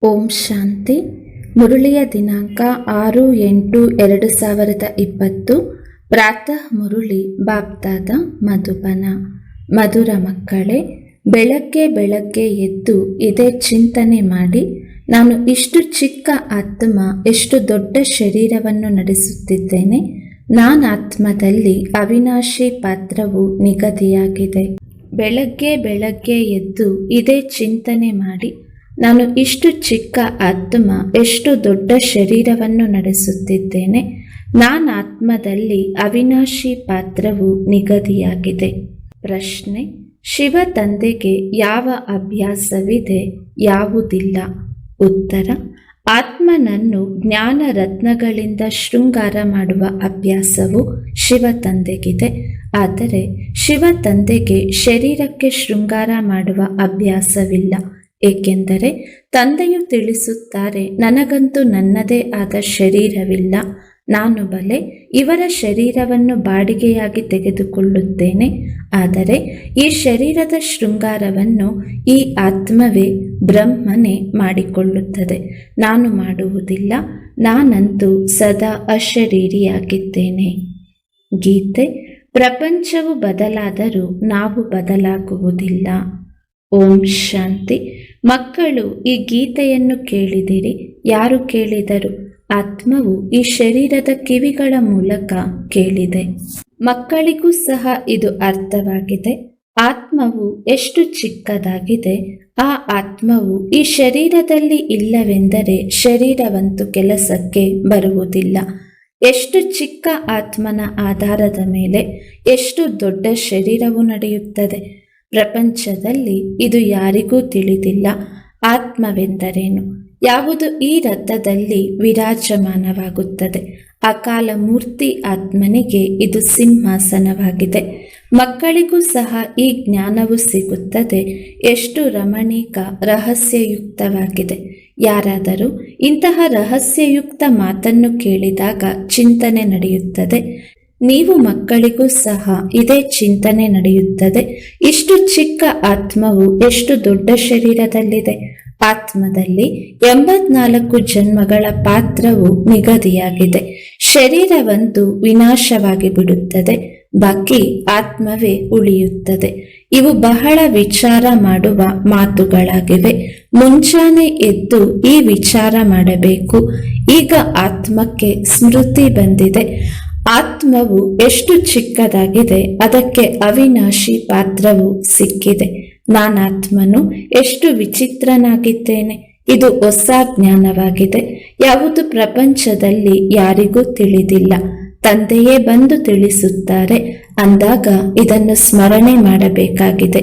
ಓಂ ಶಾಂತಿ. ಮುರುಳಿಯ ದಿನಾಂಕ 6-8-2020. ಪ್ರಾತಃ ಮುರುಳಿ ಬಾಪ್ದಾದ ಮಧುಬನ. ಮಧುರ ಮಕ್ಕಳೇ, ಬೆಳಗ್ಗೆ ಬೆಳಗ್ಗೆ ಎದ್ದು ಇದೇ ಚಿಂತನೆ ಮಾಡಿ, ನಾನು ಇಷ್ಟು ಚಿಕ್ಕ ಆತ್ಮ ಎಷ್ಟು ದೊಡ್ಡ ಶರೀರವನ್ನು ನಡೆಸುತ್ತಿದ್ದೇನೆ. ನಾನಾತ್ಮದಲ್ಲಿ ಅವಿನಾಶಿ ಪಾತ್ರವು ನಿಗದಿಯಾಗಿದೆ. ಬೆಳಗ್ಗೆ ಬೆಳಗ್ಗೆ ಎದ್ದು ಇದೇ ಚಿಂತನೆ ಮಾಡಿ, ನಾನು ಇಷ್ಟು ಚಿಕ್ಕ ಆತ್ಮ ಎಷ್ಟು ದೊಡ್ಡ ಶರೀರವನ್ನು ನಡೆಸುತ್ತಿದ್ದೇನೆ. ನಾನಾತ್ಮದಲ್ಲಿ ಅವಿನಾಶಿ ಪಾತ್ರವು ನಿಗದಿಯಾಗಿದೆ. ಪ್ರಶ್ನೆ: ಶಿವ ತಂದೆಗೆ ಯಾವ ಅಭ್ಯಾಸವಿದೆ, ಯಾವುದಿಲ್ಲ? ಉತ್ತರ: ಆತ್ಮನನ್ನು ಜ್ಞಾನ ರತ್ನಗಳಿಂದ ಶೃಂಗಾರ ಮಾಡುವ ಅಭ್ಯಾಸವು ಶಿವ ತಂದೆಗಿದೆ. ಆದರೆ ಶಿವ ತಂದೆಗೆ ಶರೀರಕ್ಕೆ ಶೃಂಗಾರ ಮಾಡುವ ಅಭ್ಯಾಸವಿಲ್ಲ. ಏಕೆಂದರೆ ತಂದೆಯು ತಿಳಿಸುತ್ತಾರೆ, ನನಗಂತೂ ನನ್ನದೇ ಆದ ಶರೀರವಿಲ್ಲ. ನಾನು ಬಲೆ ಇವರ ಶರೀರವನ್ನು ಬಾಡಿಗೆಯಾಗಿ ತೆಗೆದುಕೊಳ್ಳುತ್ತೇನೆ. ಆದರೆ ಈ ಶರೀರದ ಶೃಂಗಾರವನ್ನು ಈ ಆತ್ಮವೇ, ಬ್ರಹ್ಮನೇ ಮಾಡಿಕೊಳ್ಳುತ್ತದೆ. ನಾನು ಮಾಡುವುದಿಲ್ಲ. ನಾನಂತೂ ಸದಾ ಅಶರೀರಿಯಾಗಿದ್ದೇನೆ. ಗೀತೆ: ಪ್ರಪಂಚವು ಬದಲಾದರೂ ನಾವು ಬದಲಾಗುವುದಿಲ್ಲ. ಓಂ ಶಾಂತಿ. ಮಕ್ಕಳು, ಈ ಗೀತೆಯನ್ನು ಕೇಳಿದಿರಿ. ಯಾರು ಕೇಳಿದರು? ಆತ್ಮವು ಈ ಶರೀರದ ಕಿವಿಗಳ ಮೂಲಕ ಕೇಳಿದೆ. ಮಕ್ಕಳಿಗೂ ಸಹ ಇದು ಅರ್ಥವಾಗಿದೆ. ಆತ್ಮವು ಎಷ್ಟು ಚಿಕ್ಕದಾಗಿದೆ. ಆ ಆತ್ಮವು ಈ ಶರೀರದಲ್ಲಿ ಇಲ್ಲವೆಂದರೆ ಶರೀರವಂತೂ ಕೆಲಸಕ್ಕೆ ಬರುವುದಿಲ್ಲ. ಎಷ್ಟು ಚಿಕ್ಕ ಆತ್ಮನ ಆಧಾರದ ಮೇಲೆ ಎಷ್ಟು ದೊಡ್ಡ ಶರೀರವು ನಡೆಯುತ್ತದೆ. ಪ್ರಪಂಚದಲ್ಲಿ ಇದು ಯಾರಿಗೂ ತಿಳಿದಿಲ್ಲ. ಆತ್ಮವೆಂದರೇನು, ಯಾವುದು ಈ ರಥದಲ್ಲಿ ವಿರಾಜಮಾನವಾಗುತ್ತದೆ. ಅಕಾಲ ಮೂರ್ತಿ ಆತ್ಮನಿಗೆ ಇದು ಸಿಂಹಾಸನವಾಗಿದೆ. ಮಕ್ಕಳಿಗೂ ಸಹ ಈ ಜ್ಞಾನವು ಸಿಗುತ್ತದೆ. ಎಷ್ಟು ರಮಣೀಕ, ರಹಸ್ಯಯುಕ್ತವಾಗಿದೆ. ಯಾರಾದರೂ ಇಂತಹ ರಹಸ್ಯಯುಕ್ತ ಮಾತನ್ನು ಕೇಳಿದಾಗ ಚಿಂತನೆ ನಡೆಯುತ್ತದೆ. ನೀವು ಮಕ್ಕಳಿಗೂ ಸಹ ಇದೇ ಚಿಂತನೆ ನಡೆಯುತ್ತದೆ. ಇಷ್ಟು ಚಿಕ್ಕ ಆತ್ಮವು ಎಷ್ಟು ದೊಡ್ಡ ಶರೀರದಲ್ಲಿದೆ. ಆತ್ಮದಲ್ಲಿ 84 ಜನ್ಮಗಳ ಪಾತ್ರವು ನಿಗದಿಯಾಗಿದೆ. ಶರೀರವಂತೂ ವಿನಾಶವಾಗಿ ಬಿಡುತ್ತದೆ, ಬಾಕಿ ಆತ್ಮವೇ ಉಳಿಯುತ್ತದೆ. ಇವು ಬಹಳ ವಿಚಾರ ಮಾಡುವ ಮಾತುಗಳಾಗಿವೆ. ಮುಂಚಾನೆ ಎದ್ದು ಈ ವಿಚಾರ ಮಾಡಬೇಕು. ಈಗ ಆತ್ಮಕ್ಕೆ ಸ್ಮೃತಿ ಬಂದಿದೆ. ಆತ್ಮವು ಎಷ್ಟು ಚಿಕ್ಕದಾಗಿದೆ, ಅದಕ್ಕೆ ಅವಿನಾಶಿ ಪಾತ್ರವು ಸಿಕ್ಕಿದೆ. ನಾನಾತ್ಮನು ಎಷ್ಟು ವಿಚಿತ್ರನಾಗಿದ್ದೇನೆ. ಇದು ಹೊಸ ಜ್ಞಾನವಾಗಿದೆ. ಯಾವುದು ಪ್ರಪಂಚದಲ್ಲಿ ಯಾರಿಗೂ ತಿಳಿದಿಲ್ಲ. ತಂದೆಯೇ ಬಂದು ತಿಳಿಸುತ್ತಾರೆ. ಅಂದಾಗ ಇದನ್ನು ಸ್ಮರಣೆ ಮಾಡಬೇಕಾಗಿದೆ.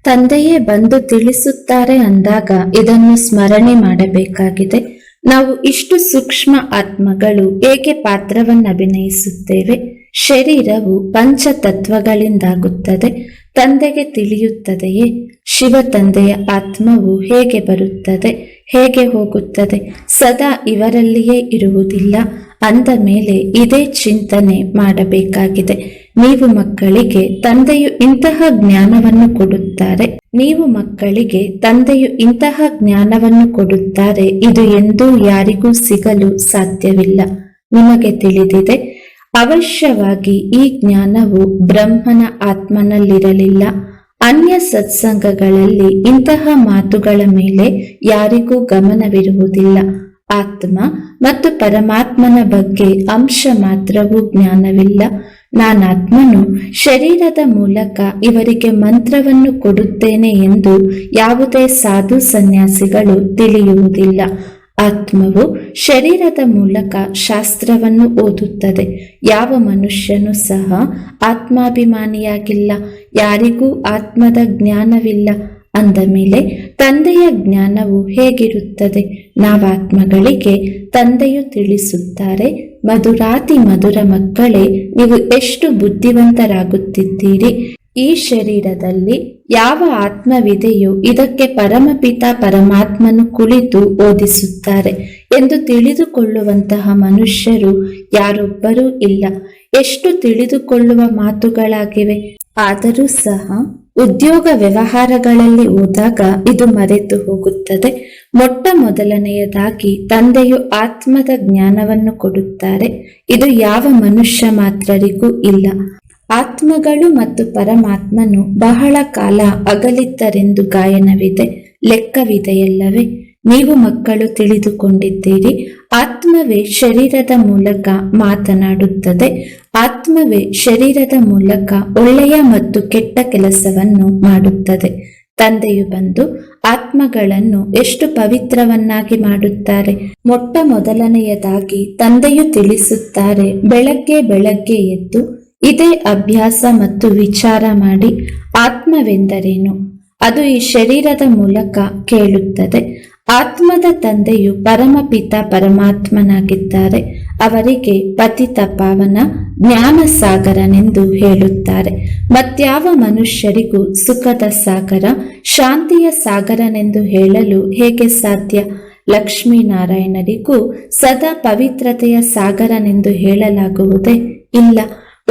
ತಂದೆಯೇ ಬಂದು ತಿಳಿಸುತ್ತಾರೆ ಅಂದಾಗ ಇದನ್ನು ಸ್ಮರಣೆ ಮಾಡಬೇಕಾಗಿದೆ. ನಾವು ಇಷ್ಟು ಸೂಕ್ಷ್ಮ ಆತ್ಮಗಳು ಹೇಗೆ ಪಾತ್ರವನ್ನು ಅಭಿನಯಿಸುತ್ತೇವೆ. ಶರೀರವು ಪಂಚತತ್ವಗಳಿಂದಾಗುತ್ತದೆ. ತಂದೆಗೆ ತಿಳಿಯುತ್ತದೆಯೇ? ಶಿವ ತಂದೆಯ ಆತ್ಮವು ಹೇಗೆ ಬರುತ್ತದೆ, ಹೇಗೆ ಹೋಗುತ್ತದೆ? ಸದಾ ಇವರಲ್ಲಿಯೇ ಇರುವುದಿಲ್ಲ. ಅಂದ ಮೇಲೆ ಇದೇ ಚಿಂತನೆ ಮಾಡಬೇಕಾಗಿದೆ. ನೀವು ಮಕ್ಕಳಿಗೆ ತಂದೆಯು ಇಂತಹ ಜ್ಞಾನವನ್ನು ಕೊಡುತ್ತಾರೆ. ಇದು ಎಂದೂ ಯಾರಿಗೂ ಸಿಗಲು ಸಾಧ್ಯವಿಲ್ಲ. ನಿಮಗೆ ತಿಳಿದಿದೆ, ಅವಶ್ಯವಾಗಿ ಈ ಜ್ಞಾನವು ಬ್ರಹ್ಮನ ಆತ್ಮನಲ್ಲಿರಲಿಲ್ಲ. ಅನ್ಯ ಸತ್ಸಂಗಗಳಲ್ಲಿ ಇಂತಹ ಮಾತುಗಳ ಮೇಲೆ ಯಾರಿಗೂ ಗಮನವಿರುವುದಿಲ್ಲ. ಆತ್ಮ ಮತ್ತು ಪರಮಾತ್ಮನ ಬಗ್ಗೆ ಅಂಶ ಮಾತ್ರವೂ ಜ್ಞಾನವಿಲ್ಲ. ನಾನಾತ್ಮನು ಶರೀರದ ಮೂಲಕ ಇವರಿಗೆ ಮಂತ್ರವನ್ನು ಕೊಡುತ್ತೇನೆ ಎಂದು ಯಾವುದೇ ಸಾಧು ಸನ್ಯಾಸಿಗಳು ತಿಳಿಯುವುದಿಲ್ಲ. ಆತ್ಮವು ಶರೀರದ ಮೂಲಕ ಶಾಸ್ತ್ರವನ್ನು ಓದುತ್ತದೆ. ಯಾವ ಮನುಷ್ಯನೂ ಸಹ ಆತ್ಮಾಭಿಮಾನಿಯಾಗಿಲ್ಲ. ಯಾರಿಗೂ ಆತ್ಮದ ಜ್ಞಾನವಿಲ್ಲ. ಅಂದ ಮೇಲೆ ತಂದೆಯ ಜ್ಞಾನವು ಹೇಗಿರುತ್ತದೆ? ನಾವಾತ್ಮಗಳಿಗೆ ತಂದೆಯು ತಿಳಿಸುತ್ತಾರೆ, ಮಧುರಾತಿ ಮಧುರ ಮಕ್ಕಳೇ, ನೀವು ಎಷ್ಟು ಬುದ್ಧಿವಂತರಾಗುತ್ತಿದ್ದೀರಿ. ಈ ಶರೀರದಲ್ಲಿ ಯಾವ ಆತ್ಮವಿದೆಯೋ ಇದಕ್ಕೆ ಪರಮಪಿತ ಪರಮಾತ್ಮನು ಕುಳಿತು ಓದಿಸುತ್ತಾರೆ ಎಂದು ತಿಳಿದುಕೊಳ್ಳುವಂತಹ ಮನುಷ್ಯರು ಯಾರೊಬ್ಬರೂ ಇಲ್ಲ. ಎಷ್ಟು ತಿಳಿದುಕೊಳ್ಳುವ ಮಾತುಗಳಾಗಿವೆ. ಆದರೂ ಸಹ ಉದ್ಯೋಗ ವ್ಯವಹಾರಗಳಲ್ಲಿ ಹೋದಾಗ ಇದು ಮರೆತು ಹೋಗುತ್ತದೆ. ಮೊಟ್ಟ ಮೊದಲನೆಯದಾಗಿ ತಂದೆಯು ಆತ್ಮದ ಜ್ಞಾನವನ್ನು ಕೊಡುತ್ತಾರೆ. ಇದು ಯಾವ ಮನುಷ್ಯ ಮಾತ್ರರಿಗೂ ಇಲ್ಲ. ಆತ್ಮಗಳು ಮತ್ತು ಪರಮಾತ್ಮನು ಬಹಳ ಕಾಲ ಅಗಲಿದ್ದರೆಂದು ಗಾಯನವಿದೆ, ಲೆಕ್ಕವಿದೆಯಲ್ಲವೇ? ನೀವು ಮಕ್ಕಳು ತಿಳಿದುಕೊಂಡಿದ್ದೀರಿ. ಆತ್ಮವೇ ಶರೀರದ ಮೂಲಕ ಮಾತನಾಡುತ್ತದೆ. ಆತ್ಮವೇ ಶರೀರದ ಮೂಲಕ ಒಳ್ಳೆಯ ಮತ್ತು ಕೆಟ್ಟ ಕೆಲಸವನ್ನು ಮಾಡುತ್ತದೆ. ತಂದೆಯು ಬಂದು ಆತ್ಮಗಳನ್ನು ಎಷ್ಟು ಪವಿತ್ರವನ್ನಾಗಿ ಮಾಡುತ್ತಾರೆ. ಮೊಟ್ಟ ಮೊದಲನೆಯದಾಗಿ ತಂದೆಯು ತಿಳಿಸುತ್ತಾರೆ, ಬೆಳಗ್ಗೆ ಬೆಳಗ್ಗೆ ಎದ್ದು ಇದೇ ಅಭ್ಯಾಸ ಮತ್ತು ವಿಚಾರ ಮಾಡಿ. ಆತ್ಮವೆಂದರೇನು? ಅದು ಈ ಶರೀರದ ಮೂಲಕ ಕೇಳುತ್ತದೆ. ಆತ್ಮದ ತಂದೆಯು ಪರಮಪಿತ ಪರಮಾತ್ಮನಾಗಿದ್ದಾರೆ. ಅವರಿಗೆ ಪತಿತ ಪಾವನ ಜ್ಞಾನ ಸಾಗರನೆಂದು ಹೇಳುತ್ತಾರೆ. ಮತ್ಯಾವ ಮನುಷ್ಯರಿಗೂ ಸುಖದ ಸಾಗರ, ಶಾಂತಿಯ ಸಾಗರನೆಂದು ಹೇಳಲು ಹೇಗೆ ಸಾಧ್ಯ? ಲಕ್ಷ್ಮೀನಾರಾಯಣರಿಗೂ ಸದಾ ಪವಿತ್ರತೆಯ ಸಾಗರನೆಂದು ಹೇಳಲಾಗುವುದೇ? ಇಲ್ಲ.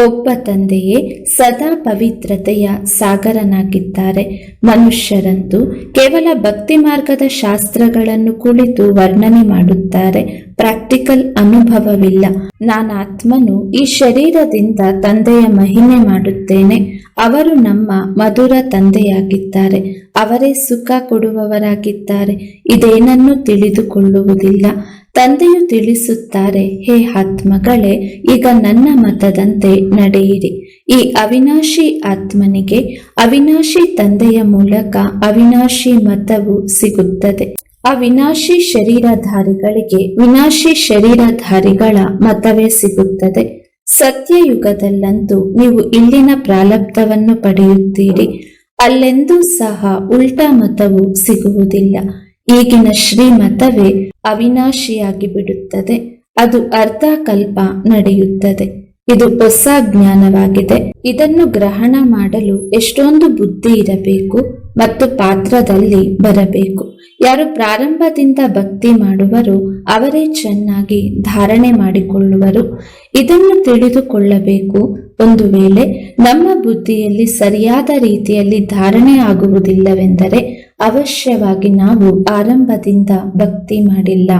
ಒಬ್ಬ ತಂದೆಯೇ ಸದಾ ಪವಿತ್ರತೆಯ ಸಾಗರನಾಗಿದ್ದಾರೆ. ಮನುಷ್ಯರಂತೂ ಕೇವಲ ಭಕ್ತಿ ಮಾರ್ಗದ ಶಾಸ್ತ್ರಗಳನ್ನು ಕುಳಿತು ವರ್ಣನೆ ಮಾಡುತ್ತಾರೆ. ಪ್ರಾಕ್ಟಿಕಲ್ ಅನುಭವವಿಲ್ಲ. ನಾನಾತ್ಮನು ಈ ಶರೀರದಿಂದ ತಂದೆಯ ಮಹಿಮೆ ಮಾಡುತ್ತೇನೆ. ಅವರು ನಮ್ಮ ಮಧುರ ತಂದೆಯಾಗಿದ್ದಾರೆ. ಅವರೇ ಸುಖ ಕೊಡುವವರಾಗಿದ್ದಾರೆ. ಇದೇನನ್ನೂ ತಿಳಿದುಕೊಳ್ಳುವುದಿಲ್ಲ. ತಂದೆಯು ತಿಳಿಸುತ್ತಾರೆ, ಹೇ ಆತ್ಮಗಳೇ, ಈಗ ನನ್ನ ಮತದಂತೆ ನಡೆಯಿರಿ. ಈ ಅವಿನಾಶಿ ಆತ್ಮನಿಗೆ ಅವಿನಾಶಿ ತಂದೆಯ ಮೂಲಕ ಅವಿನಾಶಿ ಮತವು ಸಿಗುತ್ತದೆ. ಅವಿನಾಶಿ ಶರೀರಧಾರಿಗಳಿಗೆ ವಿನಾಶಿ ಶರೀರಧಾರಿಗಳ ಮತವೇ ಸಿಗುತ್ತದೆ. ಸತ್ಯಯುಗದಲ್ಲಂತೂ ನೀವು ಇಲ್ಲಿನ ಪ್ರಾರಬ್ಧವನ್ನು ಪಡೆಯುತ್ತೀರಿ. ಅಲ್ಲೆಂದೂ ಸಹ ಉಲ್ಟಾ ಮತವು ಸಿಗುವುದಿಲ್ಲ. ಈಗಿನ ಶ್ರೀಮತವೇ ಅವಿನಾಶಿಯಾಗಿ ಬಿಡುತ್ತದೆ. ಅದು ಅರ್ಧ ಕಲ್ಪ ನಡೆಯುತ್ತದೆ. ಇದು ಹೊಸ ಜ್ಞಾನವಾಗಿದೆ. ಇದನ್ನು ಗ್ರಹಣ ಮಾಡಲು ಎಷ್ಟೊಂದು ಬುದ್ಧಿ ಇರಬೇಕು ಮತ್ತು ಪಾತ್ರದಲ್ಲಿ ಬರಬೇಕು. ಯಾರು ಪ್ರಾರಂಭದಿಂದ ಭಕ್ತಿ ಮಾಡುವರೋ ಅವರೇ ಚೆನ್ನಾಗಿ ಧಾರಣೆ ಮಾಡಿಕೊಳ್ಳುವರು. ಇದನ್ನು ತಿಳಿದುಕೊಳ್ಳಬೇಕು. ಒಂದು ವೇಳೆ ನಮ್ಮ ಬುದ್ಧಿಯಲ್ಲಿ ಸರಿಯಾದ ರೀತಿಯಲ್ಲಿ ಧಾರಣೆ ಆಗುವುದಿಲ್ಲವೆಂದರೆ ಅವಶ್ಯವಾಗಿ ನಾವು ಆರಂಭದಿಂದ ಭಕ್ತಿ ಮಾಡಿಲ್ಲ.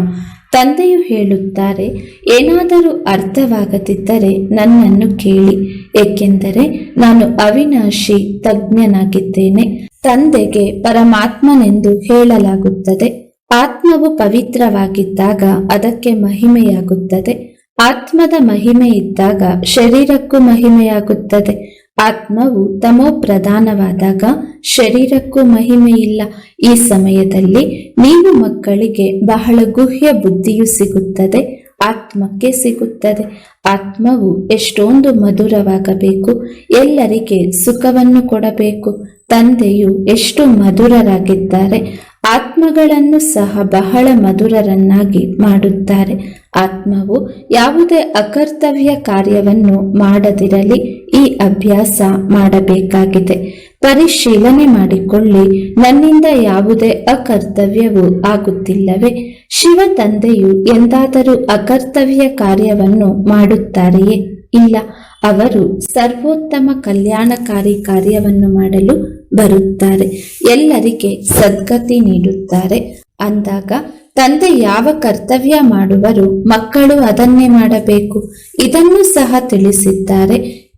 ತಂದೆಯು ಹೇಳುತ್ತಾರೆ, ಏನಾದರೂ ಅರ್ಥವಾಗದಿದ್ದರೆ ನನ್ನನ್ನು ಕೇಳಿ, ಏಕೆಂದರೆ ನಾನು ಅವಿನಾಶಿ ತಜ್ಞನಾಗಿದ್ದೇನೆ. ತಂದೆಗೆ ಪರಮಾತ್ಮನೆಂದು ಹೇಳಲಾಗುತ್ತದೆ. ಆತ್ಮವು ಪವಿತ್ರವಾಗಿದ್ದಾಗ ಅದಕ್ಕೆ ಮಹಿಮೆಯಾಗುತ್ತದೆ. ಆತ್ಮದ ಮಹಿಮೆ ಇದ್ದಾಗ ಶರೀರಕ್ಕೂ ಮಹಿಮೆಯಾಗುತ್ತದೆ. ಆತ್ಮವು ತಮೋ ಪ್ರಧಾನವಾದಾಗ ಶರೀರಕ್ಕೂ ಮಹಿಮೆ ಇಲ್ಲ. ಈ ಸಮಯದಲ್ಲಿ ನೀವು ಮಕ್ಕಳಿಗೆ ಬಹಳ ಗುಹ್ಯ ಬುದ್ಧಿಯು ಸಿಗುತ್ತದೆ. ಆತ್ಮಕ್ಕೆ ಸಿಗುತ್ತದೆ. ಆತ್ಮವು ಎಷ್ಟೊಂದು ಮಧುರವಾಗಬೇಕು. ಎಲ್ಲರಿಗೆ ಸುಖವನ್ನು ಕೊಡಬೇಕು. ತಂದೆಯು ಎಷ್ಟು ಮಧುರರಾಗಿದ್ದಾರೆ. ಆತ್ಮಗಳನ್ನು ಸಹ ಬಹಳ ಮಧುರರನ್ನಾಗಿ ಮಾಡುತ್ತಾರೆ. ಆತ್ಮವು ಯಾವುದೇ ಅಕರ್ತವ್ಯ ಕಾರ್ಯವನ್ನು ಮಾಡದಿರಲಿ ಈ ಅಭ್ಯಾಸ ಮಾಡಬೇಕಾಗಿದೆ. ಪರಿಶೀಲನೆ ಮಾಡಿಕೊಳ್ಳಿ, ನನ್ನಿಂದ ಯಾವುದೇ ಅಕರ್ತವ್ಯವೂ ಆಗುತ್ತಿಲ್ಲವೇ? ಶಿವ ತಂದೆಯು ಎಂದಾದರೂ ಅಕರ್ತವ್ಯ ಕಾರ್ಯವನ್ನು ಮಾಡುತ್ತಾರೆಯೇ? ಇಲ್ಲ. ಅವರು ಸರ್ವೋತ್ತಮ ಕಲ್ಯಾಣಕಾರಿ ಕಾರ್ಯವನ್ನು ಮಾಡಲು ಬರುತ್ತಾರೆ. ಎಲ್ಲರಿಗೆ ಸದ್ಗತಿ ನೀಡುತ್ತಾರೆ. ಅಂದಾಗ ತಂದೆ ಯಾವ ಕರ್ತವ್ಯ ಮಾಡುವರು ಮಕ್ಕಳು ಅದನ್ನೇ ಮಾಡಬೇಕು. ಇದನ್ನು ಸಹ ತಿಳಿಸಿದ್ದಾರೆ.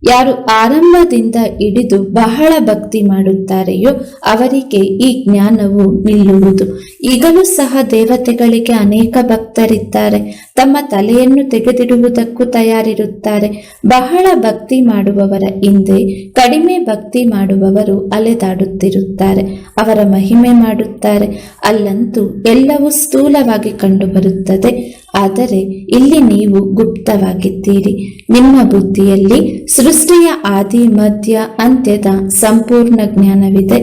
ಯಾರು ಆರಂಭದಿಂದ ಹಿಡಿದು ಬಹಳ ಭಕ್ತಿ ಮಾಡುತ್ತಾರೆಯೋ ಅವರಿಗೆ ಈ ಜ್ಞಾನವು ನಿಲ್ಲುವುದು. ಈಗಲೂ ಸಹ ದೇವತೆಗಳಿಗೆ ಅನೇಕ ಭಕ್ತರಿದ್ದಾರೆ. ತಮ್ಮ ತಲೆಯನ್ನು ತೆಗೆದಿಡುವುದಕ್ಕೂ ತಯಾರಿರುತ್ತಾರೆ. ಬಹಳ ಭಕ್ತಿ ಮಾಡುವವರ ಹಿಂದೆ ಕಡಿಮೆ ಭಕ್ತಿ ಮಾಡುವವರು ಅಲೆದಾಡುತ್ತಿರುತ್ತಾರೆ. ಅವರ ಮಹಿಮೆ ಮಾಡುತ್ತಾರೆ. ಅಲ್ಲಂತೂ ಎಲ್ಲವೂ ಸ್ಥೂಲವಾಗಿ ಕಂಡುಬರುತ್ತದೆ. ಆದರೆ ಇಲ್ಲಿ ನೀವು ಗುಪ್ತವಾಗಿದ್ದೀರಿ. ನಿಮ್ಮ ಬುದ್ಧಿಯಲ್ಲಿ ಸೃಷ್ಟಿಯ ಆದಿ ಮಧ್ಯ ಅಂತ್ಯದ ಸಂಪೂರ್ಣ ಜ್ಞಾನವಿದೆ.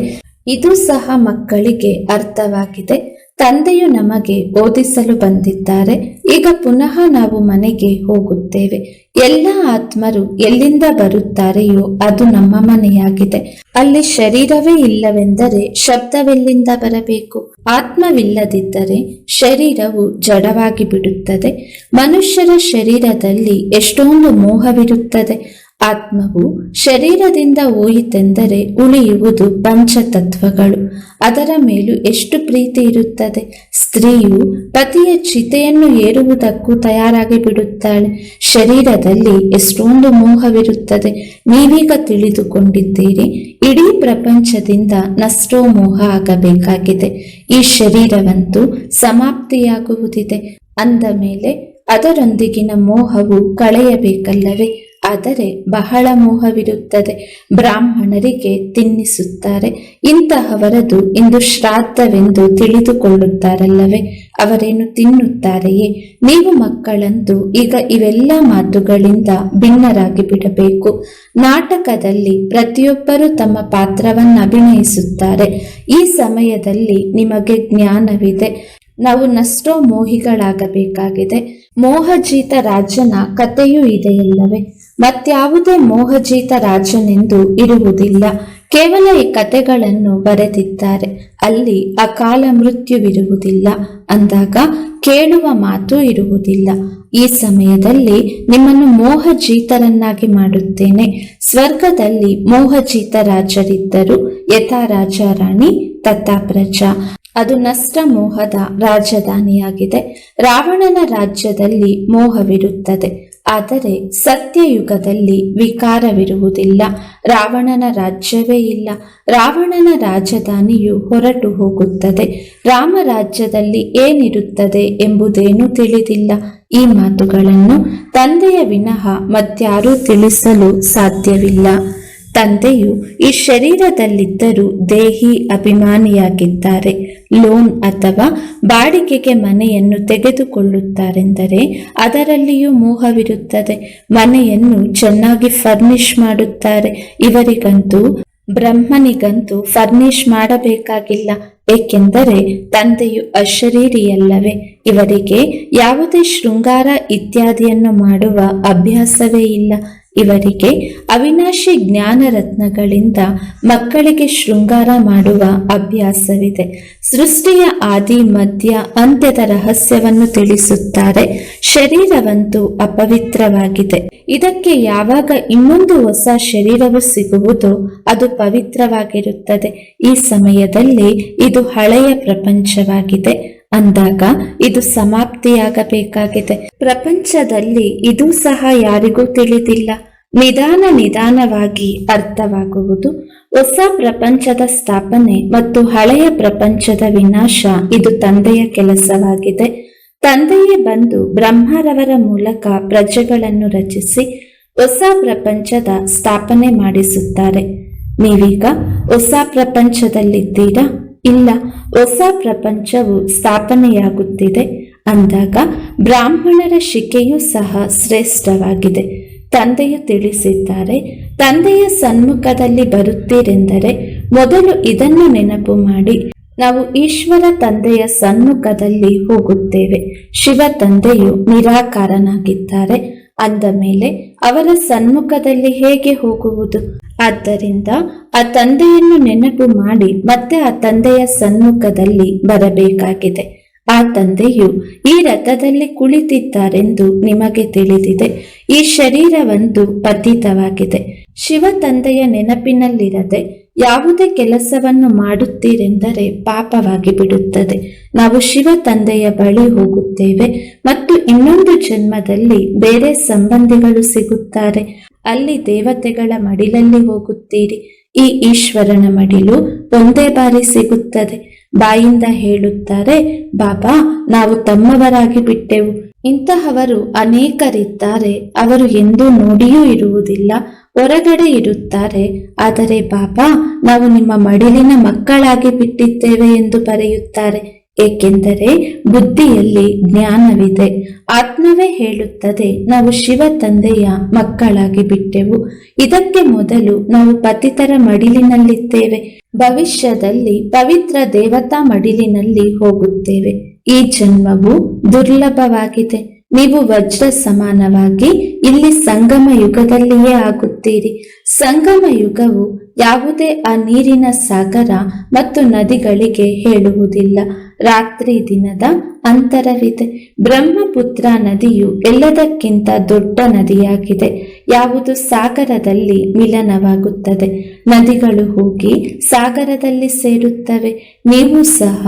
ಇದು ಸಹ ಮಕ್ಕಳಿಗೆ ಅರ್ಥವಾಗಿದೆ. ತಂದೆಯು ನಮಗೆ ಬೋಧಿಸಲು ಬಂದಿದ್ದಾರೆ. ಈಗ ಪುನಃ ನಾವು ಮನೆಗೆ ಹೋಗುತ್ತೇವೆ. ಎಲ್ಲ ಆತ್ಮರು ಎಲ್ಲಿಂದ ಬರುತ್ತಾರೆಯೋ ಅದು ನಮ್ಮ ಮನೆಯಾಗಿದೆ. ಅಲ್ಲಿ ಶರೀರವೇ ಇಲ್ಲವೆಂದರೆ ಶಬ್ದವೆಲ್ಲಿಂದ ಬರಬೇಕು? ಆತ್ಮವಿಲ್ಲದಿದ್ದರೆ ಶರೀರವು ಜಡವಾಗಿ ಬಿಡುತ್ತದೆ. ಮನುಷ್ಯರ ಶರೀರದಲ್ಲಿ ಎಷ್ಟೊಂದು ಮೋಹವಿರುತ್ತದೆ. ಆತ್ಮವು ಶರೀರದಿಂದ ಹೋಯಿತೆಂದರೆ ಉಳಿಯುವುದು ಪಂಚತತ್ವಗಳು. ಅದರ ಮೇಲೂ ಎಷ್ಟು ಪ್ರೀತಿ ಇರುತ್ತದೆ. ಸ್ತ್ರೀಯು ಪತಿಯ ಚಿತೆಯನ್ನು ಏರುವುದಕ್ಕೂ ತಯಾರಾಗಿ ಬಿಡುತ್ತಾಳೆ. ಶರೀರದಲ್ಲಿ ಎಷ್ಟೊಂದು ಮೋಹವಿರುತ್ತದೆ. ನೀವೀಗ ತಿಳಿದುಕೊಂಡಿದ್ದೀರಿ. ಇಡೀ ಪ್ರಪಂಚದಿಂದ ನಷ್ಟೋ ಮೋಹ ಆಗಬೇಕಾಗಿದೆ. ಈ ಶರೀರವಂತೂ ಸಮಾಪ್ತಿಯಾಗುವುದಿದೆ. ಅಂದ ಮೇಲೆ ಅದರೊಂದಿಗಿನ ಮೋಹವು ಕಳೆಯಬೇಕಲ್ಲವೇ. ಆದರೆ ಬಹಳ ಮೋಹವಿರುತ್ತದೆ. ಬ್ರಾಹ್ಮಣರಿಗೆ ತಿನ್ನಿಸುತ್ತಾರೆ. ಇಂತಹವರದು ಇಂದು ಶ್ರಾದ್ದವೆಂದು ತಿಳಿದುಕೊಳ್ಳುತ್ತಾರಲ್ಲವೇ. ಅವರೇನು ತಿನ್ನುತ್ತಾರೆಯೇ. ನೀವು ಮಕ್ಕಳಂತೂ ಈಗ ಇವೆಲ್ಲ ಮಾತುಗಳಿಂದ ಭಿನ್ನರಾಗಿ ಬಿಡಬೇಕು. ನಾಟಕದಲ್ಲಿ ಪ್ರತಿಯೊಬ್ಬರೂ ತಮ್ಮ ಪಾತ್ರವನ್ನು ಅಭಿನಯಿಸುತ್ತಾರೆ. ಈ ಸಮಯದಲ್ಲಿ ನಿಮಗೆ ಜ್ಞಾನವಿದೆ. ನಾವು ನಷ್ಟೋ ಮೋಹಿಗಳಾಗಬೇಕಾಗಿದೆ. ಮೋಹಜೀತ ರಾಜನ ಕಥೆಯೂ ಇದೆಯಲ್ಲವೇ. ಮತ್ಯಾವುದೇ ಮೋಹಜೀತ ರಾಜನೆಂದು ಇರುವುದಿಲ್ಲ. ಕೇವಲ ಈ ಕಥೆಗಳನ್ನು ಬರೆದಿದ್ದಾರೆ. ಅಲ್ಲಿ ಅಕಾಲ ಮೃತ್ಯುವಿರುವುದಿಲ್ಲ. ಅಂದಾಗ ಕೇಳುವ ಮಾತು ಇರುವುದಿಲ್ಲ. ಈ ಸಮಯದಲ್ಲಿ ನಿಮ್ಮನ್ನು ಮೋಹಜೀತರನ್ನಾಗಿ ಮಾಡುತ್ತೇನೆ. ಸ್ವರ್ಗದಲ್ಲಿ ಮೋಹಜೀತ ರಾಜರಿದ್ದರು. ಯಥಾ ರಾಜ ರಾಣಿ ತಥಾ ಪ್ರಜಾ. ಅದು ನಷ್ಟ ಮೋಹದ ರಾಜಧಾನಿಯಾಗಿದೆ. ರಾವಣನ ರಾಜ್ಯದಲ್ಲಿ ಮೋಹವಿರುತ್ತದೆ. ಆದರೆ ಸತ್ಯಯುಗದಲ್ಲಿ ವಿಕಾರವಿರುವುದಿಲ್ಲ. ರಾವಣನ ರಾಜ್ಯವೇ ಇಲ್ಲ. ರಾವಣನ ರಾಜಧಾನಿಯು ಹೊರಟು ಹೋಗುತ್ತದೆ. ರಾಮರಾಜ್ಯದಲ್ಲಿ ಏನಿರುತ್ತದೆ ಎಂಬುದೇನೂ ತಿಳಿದಿಲ್ಲ. ಈ ಮಾತುಗಳನ್ನು ತಂದೆಯ ವಿನಃ ಮತ್ಯಾರೂ ತಿಳಿಸಲು ಸಾಧ್ಯವಿಲ್ಲ. ತಂದೆಯು ಈ ಶರೀರದಲ್ಲಿದ್ದರೂ ದೇಹಿ ಅಭಿಮಾನಿಯಾಗಿದ್ದಾರೆ. ಲೋನ್ ಅಥವಾ ಬಾಡಿಗೆಗೆ ಮನೆಯನ್ನು ತೆಗೆದುಕೊಳ್ಳುತ್ತಾರೆಂದರೆ ಅದರಲ್ಲಿಯೂ ಮೋಹವಿರುತ್ತದೆ. ಮನೆಯನ್ನು ಚೆನ್ನಾಗಿ ಫರ್ನಿಶ್ ಮಾಡುತ್ತಾರೆ. ಇವರಿಗಂತೂ ಬ್ರಹ್ಮನಿಗಂತೂ ಫರ್ನಿಶ್ ಮಾಡಬೇಕಾಗಿಲ್ಲ. ಏಕೆಂದರೆ ತಂದೆಯು ಅಶರೀರಿಯಲ್ಲವೇ. ಇವರಿಗೆ ಯಾವುದೇ ಶೃಂಗಾರ ಇತ್ಯಾದಿಯನ್ನು ಮಾಡುವ ಅಭ್ಯಾಸವೇ ಇಲ್ಲ. ಇವರಿಗೆ ಅವಿನಾಶಿ ಜ್ಞಾನ ರತ್ನಗಳಿಂದ ಮಕ್ಕಳಿಗೆ ಶೃಂಗಾರ ಮಾಡುವ ಅಭ್ಯಾಸವಿದೆ. ಸೃಷ್ಟಿಯ ಆದಿ ಮಧ್ಯ ಅಂತ್ಯದ ರಹಸ್ಯವನ್ನು ತಿಳಿಸುತ್ತಾರೆ. ಶರೀರವಂತೂ ಅಪವಿತ್ರವಾಗಿದೆ. ಇದಕ್ಕೆ ಯಾವಾಗ ಇನ್ನೊಂದು ಹೊಸ ಶರೀರವು ಸಿಗುವುದೋ ಅದು ಪವಿತ್ರವಾಗಿರುತ್ತದೆ. ಈ ಸಮಯದಲ್ಲಿ ಇದು ಹಳೆಯ ಪ್ರಪಂಚವಾಗಿದೆ. ಅಂದಾಗ ಇದು ಸಮಾಪ್ತಿಯಾಗಬೇಕಾಗಿದೆ. ಪ್ರಪಂಚದಲ್ಲಿ ಇದು ಸಹ ಯಾರಿಗೂ ತಿಳಿದಿಲ್ಲ. ನಿಧಾನವಾಗಿ ಅರ್ಥವಾಗುವುದು. ಹೊಸ ಪ್ರಪಂಚದ ಸ್ಥಾಪನೆ ಮತ್ತು ಹಳೆಯ ಪ್ರಪಂಚದ ವಿನಾಶ ಇದು ತಂದೆಯ ಕೆಲಸವಾಗಿದೆ. ತಂದೆಯೇ ಬಂದು ಬ್ರಹ್ಮರವರ ಮೂಲಕ ಪ್ರಜೆಗಳನ್ನು ರಚಿಸಿ ಹೊಸ ಪ್ರಪಂಚದ ಸ್ಥಾಪನೆ ಮಾಡಿಸುತ್ತಾರೆ. ನೀವೀಗ ಹೊಸ ಪ್ರಪಂಚದಲ್ಲಿದ್ದೀರಾ? ಇಲ್ಲ, ಹೊಸ ಪ್ರಪಂಚವು ಸ್ಥಾಪನೆಯಾಗುತ್ತಿದೆ. ಅಂದಾಗ ಬ್ರಾಹ್ಮಣರ ಶಿಕೆಯೂ ಸಹ ಶ್ರೇಷ್ಠವಾಗಿದೆ. ತಂದೆಯು ತಿಳಿಸಿದ್ದಾರೆ. ತಂದೆಯ ಸನ್ಮುಖದಲ್ಲಿ ಬರುತ್ತೀರೆಂದರೆ ಮೊದಲು ಇದನ್ನು ನೆನಪು ಮಾಡಿ. ನಾವು ಈಶ್ವರ ತಂದೆಯ ಸನ್ಮುಖದಲ್ಲಿ ಹೋಗುತ್ತೇವೆ. ಶಿವ ತಂದೆಯು ನಿರಾಕಾರನಾಗಿದ್ದಾರೆ. ಅಂದ ಮೇಲೆ ಅವರ ಸನ್ಮುಖದಲ್ಲಿ ಹೇಗೆ ಹೋಗುವುದು? ಆದ್ದರಿಂದ ಆ ತಂದೆಯನ್ನು ನೆನಪು ಮಾಡಿ ಮತ್ತೆ ಆ ತಂದೆಯ ಸನ್ಮುಖದಲ್ಲಿ ಬರಬೇಕಾಗಿದೆ. ಆ ತಂದೆಯು ಈ ರಥದಲ್ಲಿ ಕುಳಿತಿದ್ದಾರೆಂದು ನಿಮಗೆ ತಿಳಿದಿದೆ. ಈ ಶರೀರವಂತೂ ಪತಿತವಾಗಿದೆ. ಶಿವ ತಂದೆಯ ನೆನಪಿನಲ್ಲಿರದೆ ಯಾವುದೇ ಕೆಲಸವನ್ನು ಮಾಡುತ್ತೀರೆಂದರೆ ಪಾಪವಾಗಿ ಬಿಡುತ್ತದೆ. ನಾವು ಶಿವ ತಂದೆಯ ಬಳಿ ಹೋಗುತ್ತೇವೆ ಮತ್ತು ಇನ್ನೊಂದು ಜನ್ಮದಲ್ಲಿ ಬೇರೆ ಸಂಬಂಧಿಗಳು ಸಿಗುತ್ತಾರೆ. ಅಲ್ಲಿ ದೇವತೆಗಳ ಮಡಿಲಲ್ಲಿ ಹೋಗುತ್ತೀರಿ. ಈ ಈಶ್ವರನ ಮಡಿಲು ಒಂದೇ ಬಾರಿ ಸಿಗುತ್ತದೆ. ಬಾಯಿಂದ ಹೇಳುತ್ತಾರೆ, ಬಾಬಾ ನಾವು ತಮ್ಮವರಾಗಿ ಬಿಟ್ಟೆವು. ಇಂತಹವರು ಅನೇಕರಿದ್ದಾರೆ. ಅವರು ಎಂದೂ ನೋಡಿಯೂ ಇರುವುದಿಲ್ಲ. ಹೊರಗಡೆ ಇರುತ್ತಾರೆ. ಆದರೆ ಬಾಬಾ ನಾವು ನಿಮ್ಮ ಮಡಿಲಿನ ಮಕ್ಕಳಾಗಿ ಬಿಟ್ಟಿದ್ದೇವೆ ಎಂದು ಬರೆಯುತ್ತಾರೆ. ಏಕೆಂದರೆ ಬುದ್ಧಿಯಲ್ಲಿ ಜ್ಞಾನವಿದೆ. ಆತ್ಮವೇ ಹೇಳುತ್ತದೆ, ನಾವು ಶಿವ ತಂದೆಯ ಮಕ್ಕಳಾಗಿ ಬಿಟ್ಟೆವು. ಇದಕ್ಕೆ ಮೊದಲು ನಾವು ಪತಿತರ ಮಡಿಲಿನಲ್ಲಿದ್ದೇವೆ. ಭವಿಷ್ಯದಲ್ಲಿ ಪವಿತ್ರ ದೇವತಾ ಮಡಿಲಿನಲ್ಲಿ ಹೋಗುತ್ತೇವೆ. ಈ ಜನ್ಮವು ದುರ್ಲಭವಾಗಿದೆ. ನೀವು ವಜ್ರ ಸಮಾನವಾಗಿ ಇಲ್ಲಿ ಸಂಗಮ ಯುಗದಲ್ಲಿಯೇ ಆಗುತ್ತೀರಿ. ಸಂಗಮ ಯುಗವು ಯಾವುದೇ ಆ ನೀರಿನ ಸಾಗರ ಮತ್ತು ನದಿಗಳಿಗೆ ಹೇಳುವುದಿಲ್ಲ. ರಾತ್ರಿ ದಿನದ ಅಂತರವಿದೆ. ಬ್ರಹ್ಮಪುತ್ರ ನದಿಯು ಎಲ್ಲದಕ್ಕಿಂತ ದೊಡ್ಡ ನದಿಯಾಗಿದೆ. ಯಾವುದು ಸಾಗರದಲ್ಲಿ ಮಿಲನವಾಗುತ್ತದೆ. ನದಿಗಳು ಹೋಗಿ ಸಾಗರದಲ್ಲಿ ಸೇರುತ್ತವೆ. ನೀವು ಸಹ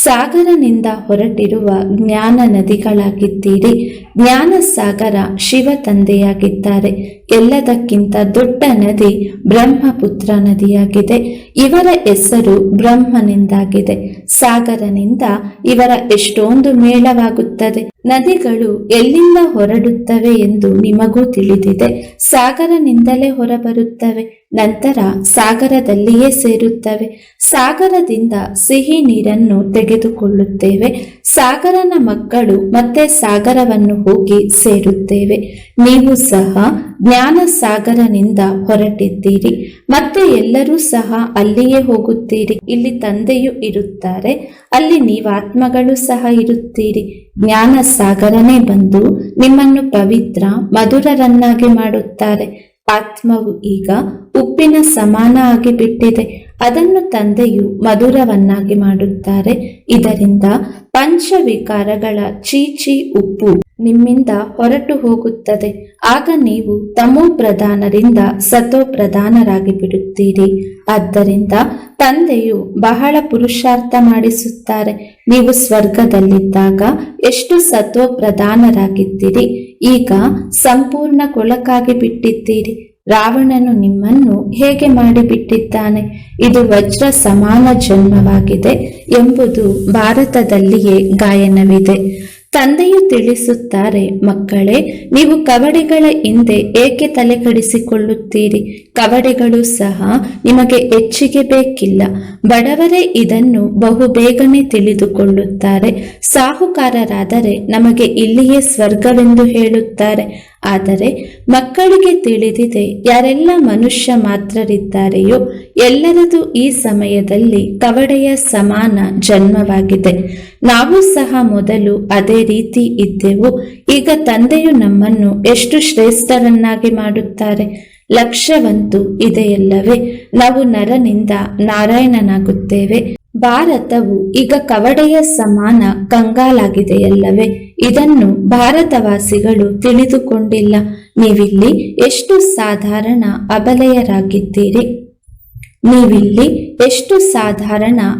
ಸಾಗರನಿಂದ ಹೊರಟಿರುವ ಜ್ಞಾನ ನದಿಗಳಾಗಿದ್ದೀರಿ. ಜ್ಞಾನ ಸಾಗರ ಶಿವ ತಂದೆಯಾಗಿದ್ದಾರೆ. ಎಲ್ಲದಕ್ಕಿಂತ ದೊಡ್ಡ ನದಿ ಬ್ರಹ್ಮಪುತ್ರ ನದಿಯಾಗಿದೆ. ಇವರ ಹೆಸರು ಬ್ರಹ್ಮನಿಂದಾಗಿದೆ. ಸಾಗರನಿಂದ ಇವರ ಎಷ್ಟೊಂದು ಮೇಳವಾಗುತ್ತದೆ. ನದಿಗಳು ಎಲ್ಲಿಂದ ಹೊರಡುತ್ತವೆ ಎಂದು ನಿಮಗೂ ತಿಳಿದಿದೆ. ಸಾಗರನಿಂದಲೇ ಹೊರಬರುತ್ತವೆ, ನಂತರ ಸಾಗರದಲ್ಲಿಯೇ ಸೇರುತ್ತವೆ. ಸಾಗರದಿಂದ ಸಿಹಿ ನೀರನ್ನು ತೆಗೆದುಕೊಳ್ಳುತ್ತೇವೆ. ಸಾಗರನ ಮಕ್ಕಳು ಮತ್ತೆ ಸಾಗರವನ್ನು ಹೋಗಿ ಸೇರುತ್ತೇವೆ. ನೀವು ಸಹ ಜ್ಞಾನ ಸಾಗರನಿಂದ ಹೊರಟಿದ್ದೀರಿ, ಮತ್ತೆ ಎಲ್ಲರೂ ಸಹ ಅಲ್ಲಿಯೇ ಹೋಗುತ್ತೀರಿ. ಇಲ್ಲಿ ತಂದೆಯೂ ಇರುತ್ತಾರೆ, ಅಲ್ಲಿ ನೀವಾತ್ಮಗಳು ಸಹ ಇರುತ್ತೀರಿ. ಜ್ಞಾನ ಸಾಗರನೇ ಬಂದು ನಿಮ್ಮನ್ನು ಪವಿತ್ರ ಮಧುರರನ್ನಾಗಿ ಮಾಡುತ್ತಾರೆ. ಆತ್ಮವು ಈಗ ಉಪ್ಪಿನ ಸಮಾನ ಆಗಿಬಿಟ್ಟಿದೆ. ಅದನ್ನು ತಂದೆಯು ಮಧುರವನ್ನಾಗಿ ಮಾಡುತ್ತಾರೆ. ಇದರಿಂದ ಪಂಚವಿಕಾರಗಳ ಚೀಚಿ ಉಪ್ಪು ನಿಮ್ಮಿಂದ ಹೊರಟು ಹೋಗುತ್ತದೆ. ಆಗ ನೀವು ತಮೋ ಪ್ರಧಾನರಿಂದ ಸತೋ ಪ್ರಧಾನರಾಗಿ ಬಿಡುತ್ತೀರಿ. ಆದ್ದರಿಂದ ತಂದೆಯು ಬಹಳ ಪುರುಷಾರ್ಥ ಮಾಡಿಸುತ್ತಾರೆ. ನೀವು ಸ್ವರ್ಗದಲ್ಲಿದ್ದಾಗ ಎಷ್ಟು ಸತೋ ಪ್ರಧಾನರಾಗಿದ್ದೀರಿ, ಈಗ ಸಂಪೂರ್ಣ ಕೊಳಕಾಗಿ ಬಿಟ್ಟಿದ್ದೀರಿ. ರಾವಣನು ನಿಮ್ಮನ್ನು ಹೇಗೆ ಮಾಡಿಬಿಟ್ಟಿದ್ದಾನೆ. ಇದು ವಜ್ರ ಸಮಾನ ಜನ್ಮವಾಗಿದೆ ಎಂಬುದು ಭಾರತದಲ್ಲಿಯೇ ಗಾಯನವಿದೆ. ತಂದೆಯು ತಿಳಿಸುತ್ತಾರೆ, ಮಕ್ಕಳೇ, ನೀವು ಕವಡೆಗಳ ಹಿಂದೆ ಏಕೆ ತಲೆ ಕೆಡಿಸಿಕೊಳ್ಳುತ್ತೀರಿ? ಕವಡೆಗಳು ಸಹ ನಿಮಗೆ ಹೆಚ್ಚಿಗೆ ಬೇಕಿಲ್ಲ. ಬಡವರೇ ಇದನ್ನು ಬಹುಬೇಗನೆ ತಿಳಿದುಕೊಳ್ಳುತ್ತಾರೆ. ಸಾಹುಕಾರರಾದರೆ ನಮಗೆ ಇಲ್ಲಿಯೇ ಸ್ವರ್ಗವೆಂದು ಹೇಳುತ್ತಾರೆ. ಆದರೆ ಮಕ್ಕಳಿಗೆ ತಿಳಿದಿದೆ, ಯಾರೆಲ್ಲ ಮನುಷ್ಯ ಮಾತ್ರರಿದ್ದಾರೆಯೋ ಎಲ್ಲರದು ಈ ಸಮಯದಲ್ಲಿ ಕವಡೆಯ ಸಮಾನ ಜನ್ಮವಾಗಿದೆ. ನಾವು ಸಹ ಮೊದಲು ಅದೇ ರೀತಿ ಇದ್ದೆವು. ಈಗ ತಂದೆಯು ನಮ್ಮನ್ನು ಎಷ್ಟು ಶ್ರೇಷ್ಠರನ್ನಾಗಿ ಮಾಡುತ್ತಾರೆ. ಲಕ್ಷ್ಯವಂತೂ ಇದೆಯಲ್ಲವೇ? ನಾವು ನರನಿಂದ ನಾರಾಯಣನಾಗುತ್ತೇವೆ. ಭಾರತವು ಈಗ ಕವಡೆಯ ಸಮಾನ ಕಂಗಾಲಾಗಿದೆಯಲ್ಲವೇ? ಇದನ್ನು ಭಾರತವಾಸಿಗಳು ತಿಳಿದುಕೊಂಡಿಲ್ಲ. ನೀವಿಲ್ಲಿ ಎಷ್ಟು ಸಾಧಾರಣ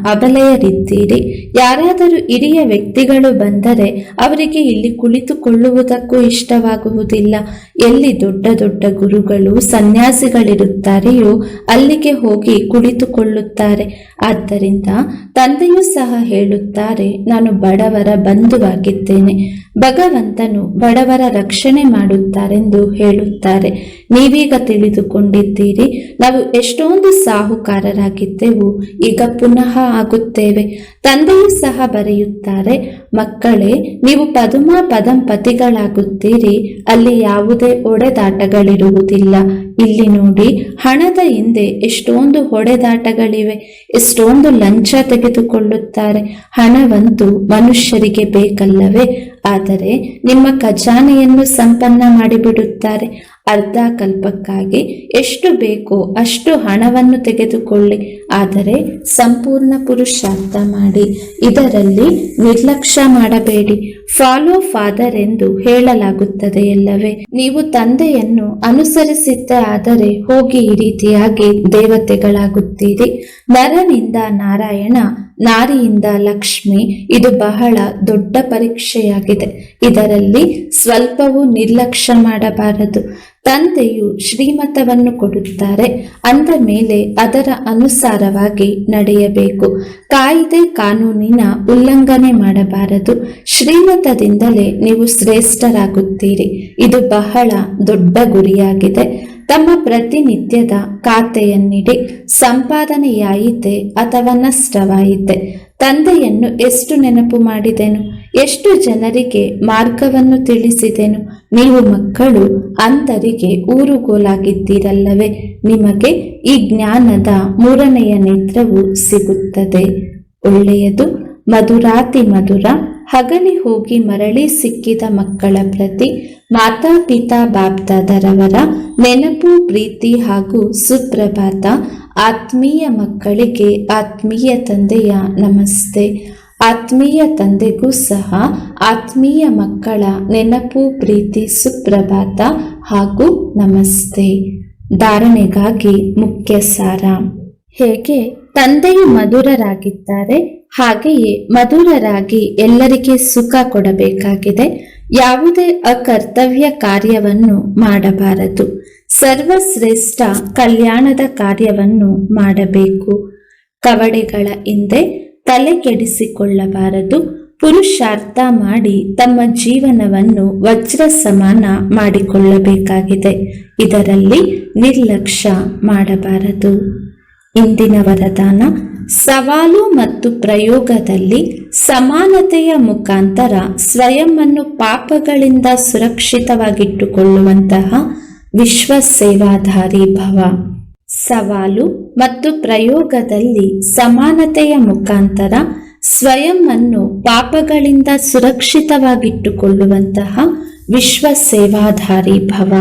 ಅಬಲೆಯರಾಗಿದ್ದೀರಿ. ಯಾರಾದರೂ ಹಿರಿಯ ವ್ಯಕ್ತಿಗಳು ಬಂದರೆ ಅವರಿಗೆ ಇಲ್ಲಿ ಕುಳಿತುಕೊಳ್ಳುವುದಕ್ಕೂ ಇಷ್ಟವಾಗುವುದಿಲ್ಲ. ಎಲ್ಲಿ ದೊಡ್ಡ ದೊಡ್ಡ ಗುರುಗಳು ಸನ್ಯಾಸಿಗಳಿರುತ್ತಾರೆಯೋ ಅಲ್ಲಿಗೆ ಹೋಗಿ ಕುಳಿತುಕೊಳ್ಳುತ್ತಾರೆ. ಆದ್ದರಿಂದ ತಂದೆಯೂ ಸಹ ಹೇಳುತ್ತಾರೆ, ನಾನು ಬಡವರ ಬಂಧುವಾಗಿದ್ದೇನೆ. ಭಗವಂತನು ಬಡವರ ರಕ್ಷಣೆ ಮಾಡುತ್ತಾರೆಂದು ಹೇಳುತ್ತಾರೆ. ನೀವೀಗ ತಿಳಿದುಕೊಂಡಿದ್ದೀರಿ, ನಾವು ಎಷ್ಟೊಂದು ಸಾಹುಕಾರರಾಗಿದ್ದೆವು, ಈಗ ಪುನಃ ಆಗುತ್ತೇವೆ. ತಂದೆಯೂ ಸಹ ಬರೆಯುತ್ತಾರೆ, ಮಕ್ಕಳೇ, ನೀವು ಪದುಮ ಪದಂಪತಿಗಳಾಗುತ್ತೀರಿ. ಅಲ್ಲಿ ಯಾವುದೇ ಹೊಡೆದಾಟಗಳಿರುವುದಿಲ್ಲ. ಇಲ್ಲಿ ನೋಡಿ, ಹಣದ ಹಿಂದೆ ಎಷ್ಟೊಂದು ಹೊಡೆದಾಟಗಳಿವೆ. ಎಷ್ಟೊಂದು ಲಂಚ ತೆಗೆದುಕೊಳ್ಳುತ್ತಾರೆ. ಹಣವಂತೂ ಮನುಷ್ಯರಿಗೆ ಬೇಕಲ್ಲವೇ? ಆದರೆ ನಿಮ್ಮ ಖಜಾನೆಯನ್ನು ಸಂಪನ್ನ ಮಾಡಿಬಿಡುತ್ತಾರೆ. ಅರ್ಧ ಕಲ್ಪಕ್ಕಾಗಿ ಎಷ್ಟು ಬೇಕೋ ಅಷ್ಟು ಹಣವನ್ನು ತೆಗೆದುಕೊಳ್ಳಿ, ಆದರೆ ಸಂಪೂರ್ಣ ಪುರುಷಾರ್ಥ ಮಾಡಿ. ಇದರಲ್ಲಿ ನಿರ್ಲಕ್ಷ್ಯ ಮಾಡಬೇಡಿ. ಫಾಲೋ ಫಾದರ್ ಎಂದು ಹೇಳಲಾಗುತ್ತದೆ ಎಲ್ಲವೇ? ನೀವು ತಂದೆಯನ್ನು ಅನುಸರಿಸಿದ್ದೇ ಆದರೆ ಹೋಗಿ ಈ ರೀತಿಯಾಗಿ ದೇವತೆಗಳಾಗುತ್ತೀರಿ. ನರನಿಂದ ನಾರಾಯಣ, ನಾರಿಯಿಂದ ಲಕ್ಷ್ಮಿ. ಇದು ಬಹಳ ದೊಡ್ಡ ಪರೀಕ್ಷೆಯಾಗಿದೆ. ಇದರಲ್ಲಿ ಸ್ವಲ್ಪವೂ ನಿರ್ಲಕ್ಷ್ಯ ಮಾಡಬಾರದು. ತಂದೆಯು ಶ್ರೀಮತವನ್ನು ಕೊಡುತ್ತಾರೆ, ಅಂದ ಮೇಲೆ ಅದರ ಅನುಸಾರವಾಗಿ ನಡೆಯಬೇಕು. ಕಾಯಿದೆ ಕಾನೂನಿನ ಉಲ್ಲಂಘನೆ ಮಾಡಬಾರದು. ಶ್ರೀಮತದಿಂದಲೇ ನೀವು ಶ್ರೇಷ್ಠರಾಗುತ್ತೀರಿ. ಇದು ಬಹಳ ದೊಡ್ಡ ಗುರಿಯಾಗಿದೆ. ತಮ್ಮ ಪ್ರತಿನಿತ್ಯದ ಖಾತೆಯನ್ನಿಡಿ. ಸಂಪಾದನೆಯಾಯಿತೆ ಅಥವಾ ನಷ್ಟವಾಯಿತೆ? ತಂದೆಯನ್ನು ಎಷ್ಟು ನೆನಪು ಮಾಡಿದೆನು? ಎಷ್ಟು ಜನರಿಗೆ ಮಾರ್ಗವನ್ನು ತಿಳಿಸಿದೆನು? ನೀವು ಮಕ್ಕಳು ಅಂಧರಿಗೆ ಊರುಗೋಲಾಗಿದ್ದೀರಲ್ಲವೇ? ನಿಮಗೆ ಈ ಜ್ಞಾನದ ಮೂರನೆಯ ನೇತ್ರವು ಸಿಗುತ್ತದೆ. ಒಳ್ಳೆಯದು. ಮಧುರಾತಿ ಮಧುರ. ಹಗಲಿ ಹೋಗಿ ಮರಳಿ ಸಿಕ್ಕಿದ ಮಕ್ಕಳ ಪ್ರತಿ ಮಾತಾಪಿತಾ ಬಾಪ್ದಾದರವರ ನೆನಪು, ಪ್ರೀತಿ ಹಾಗೂ ಸುಪ್ರಭಾತ. ಆತ್ಮೀಯ ಮಕ್ಕಳಿಗೆ ಆತ್ಮೀಯ ತಂದೆಯ ನಮಸ್ತೆ. ಆತ್ಮೀಯ ತಂದೆಗೂ ಸಹ ಆತ್ಮೀಯ ಮಕ್ಕಳ ನೆನಪು, ಪ್ರೀತಿ, ಸುಪ್ರಭಾತ ಹಾಗೂ ನಮಸ್ತೆ. ಧಾರಣೆಗಾಗಿ ಮುಖ್ಯ ಸಾರ. ಹೇಗೆ ತಂದೆಯು ಮಧುರರಾಗಿದ್ದಾರೆ ಹಾಗೆಯೇ ಮಧುರರಾಗಿ ಎಲ್ಲರಿಗೆ ಸುಖ ಕೊಡಬೇಕಾಗಿದೆ. ಯಾವುದೇ ಅಕರ್ತವ್ಯ ಕಾರ್ಯವನ್ನು ಮಾಡಬಾರದು. ಸರ್ವಶ್ರೇಷ್ಠ ಕಲ್ಯಾಣದ ಕಾರ್ಯವನ್ನು ಮಾಡಬೇಕು. ಕವಡೆಗಳ ಹಿಂದೆ ತಲೆ ಕೆಡಿಸಿಕೊಳ್ಳಬಾರದು. ಪುರುಷಾರ್ಥ ಮಾಡಿ ತಮ್ಮ ಜೀವನವನ್ನು ವಜ್ರ ಸಮಾನ ಮಾಡಿಕೊಳ್ಳಬೇಕಾಗಿದೆ. ಇದರಲ್ಲಿ ನಿರ್ಲಕ್ಷ್ಯ ಮಾಡಬಾರದು. ಇಂದಿನ ವರದಾನ: ಸವಾಲು ಮತ್ತು ಪ್ರಯೋಗದಲ್ಲಿ ಸಮಾನತೆಯ ಮುಖಾಂತರ ಸ್ವಯಂವನ್ನು ಪಾಪಗಳಿಂದ ಸುರಕ್ಷಿತವಾಗಿಟ್ಟುಕೊಳ್ಳುವಂತಹ ವಿಶ್ವ ಸೇವಾಧಾರಿ ಭವ. ಸವಾಲು ಮತ್ತು ಪ್ರಯೋಗದಲ್ಲಿ ಸಮಾನತೆಯ ಮುಖಾಂತರ ಸ್ವಯಂವನ್ನು ಪಾಪಗಳಿಂದ ಸುರಕ್ಷಿತವಾಗಿಟ್ಟುಕೊಳ್ಳುವಂತಹ ವಿಶ್ವ ಸೇವಾಧಾರಿ ಭವ.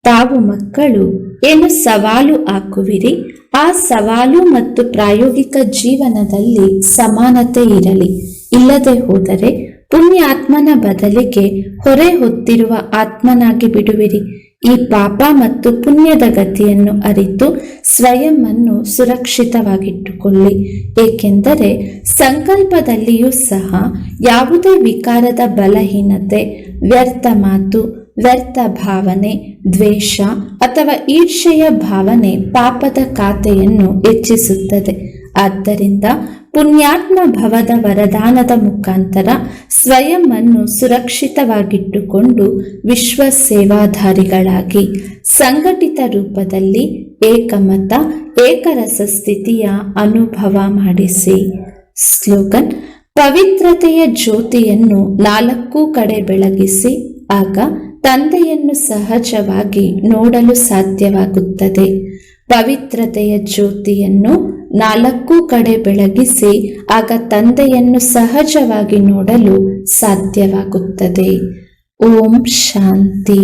ತಾವು ಮಕ್ಕಳು ಏನು ಸವಾಲು ಹಾಕುವಿರಿ, ಆ ಸವಾಲು ಮತ್ತು ಪ್ರಾಯೋಗಿಕ ಜೀವನದಲ್ಲಿ ಸಮಾನತೆ ಇರಲಿ. ಇಲ್ಲದೆ ಹೋದರೆ ಪುಣ್ಯಾತ್ಮನ ಬದಲಿಗೆ ಹೊರೆ ಹೊತ್ತಿರುವ ಆತ್ಮನಾಗಿ ಬಿಡುವಿರಿ. ಈ ಪಾಪ ಮತ್ತು ಪುಣ್ಯದ ಗತಿಯನ್ನು ಅರಿತು ಸ್ವಯಂವನ್ನು ಸುರಕ್ಷಿತವಾಗಿಟ್ಟುಕೊಳ್ಳಿ. ಏಕೆಂದರೆ ಸಂಕಲ್ಪದಲ್ಲಿಯೂ ಸಹ ಯಾವುದೇ ವಿಕಾರದ ಬಲಹೀನತೆ, ವ್ಯರ್ಥ ಮಾತು, ವ್ಯರ್ಥ ಭಾವನೆ, ದ್ವೇಷ ಅಥವಾ ಈರ್ಷೆಯ ಭಾವನೆ ಪಾಪದ ಖಾತೆಯನ್ನು ಹೆಚ್ಚಿಸುತ್ತದೆ. ಆದ್ದರಿಂದ ಪುಣ್ಯಾತ್ಮ ಭವದ ವರದಾನದ ಮುಖಾಂತರ ಸ್ವಯಂವನ್ನು ಸುರಕ್ಷಿತವಾಗಿಟ್ಟುಕೊಂಡು ವಿಶ್ವ ಸೇವಾಧಾರಿಗಳಾಗಿ ಸಂಘಟಿತ ರೂಪದಲ್ಲಿ ಏಕಮತ, ಏಕರಸ ಸ್ಥಿತಿಯ ಅನುಭವ ಮಾಡಿಸಿ. ಸ್ಲೋಗನ್: ಪವಿತ್ರತೆಯ ಜ್ಯೋತಿಯನ್ನು 4 ಕಡೆ ಬೆಳಗಿಸಿ, ಆಗ ತಂದೆಯನ್ನು ಸಹಜವಾಗಿ ನೋಡಲು ಸಾಧ್ಯವಾಗುತ್ತದೆ. ಪವಿತ್ರತೆಯ ಜ್ಯೋತಿಯನ್ನು 4 ಕಡೆ ಬೆಳಗಿಸಿ, ಆಗ ತಂದೆಯನ್ನು ಸಹಜವಾಗಿ ನೋಡಲು ಸಾಧ್ಯವಾಗುತ್ತದೆ. ಓಂ ಶಾಂತಿ.